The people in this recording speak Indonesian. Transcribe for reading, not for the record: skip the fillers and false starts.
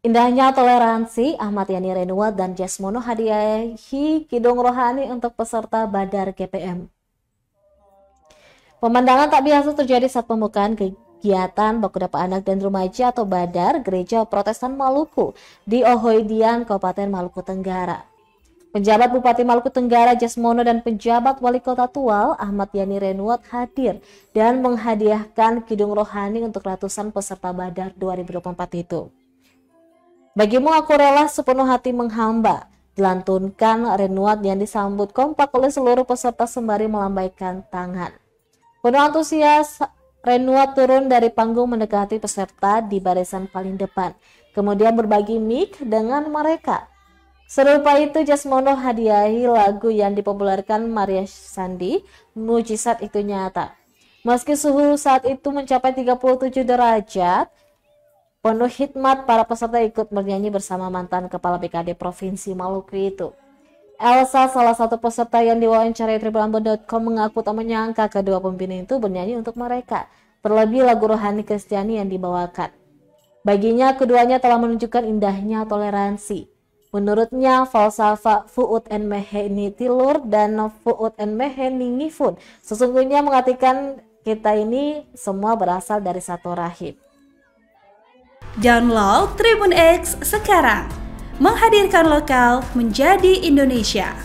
Indahnya toleransi, Ahmad Yani Renuat dan Jasmono hadiahi Kidung Rohani untuk peserta Badar GPM. Pemandangan tak biasa terjadi saat pembukaan kegiatan Baku Dapa Anak dan Remaja atau Badar Gereja Protestan Maluku di Ohoidian, Kabupaten Maluku Tenggara. Penjabat Bupati Maluku Tenggara Jasmono dan penjabat Wali Kota Tual Ahmad Yani Renuat hadir dan menghadiahkan Kidung Rohani untuk ratusan peserta Badar 2024 itu. Bagimu aku rela sepenuh hati menghamba, dilantunkan Renuat yang disambut kompak oleh seluruh peserta sembari melambaikan tangan. Penuh antusias, Renuat turun dari panggung mendekati peserta di barisan paling depan, kemudian berbagi mic dengan mereka. Serupa itu Jasmono hadiahi lagu yang dipopulerkan Maria Sandi, Mujizat Itu Nyata. Meski suhu saat itu mencapai 37 derajat, penuh hikmat para peserta ikut bernyanyi bersama mantan Kepala BKD Provinsi Maluku itu. Elsa, salah satu peserta yang diwawancarai Tribulanambon.com, mengaku tak menyangka kedua pemimpin itu bernyanyi untuk mereka, terlebih lagu rohani Kristiani yang dibawakan. Baginya, keduanya telah menunjukkan indahnya toleransi. Menurutnya, falsafah Fu'ud en Meheni Tilur dan Fu'ud en Meheni Ngifun sesungguhnya mengartikan kita ini semua berasal dari satu rahim. Download Tribun X sekarang, menghadirkan lokal menjadi Indonesia.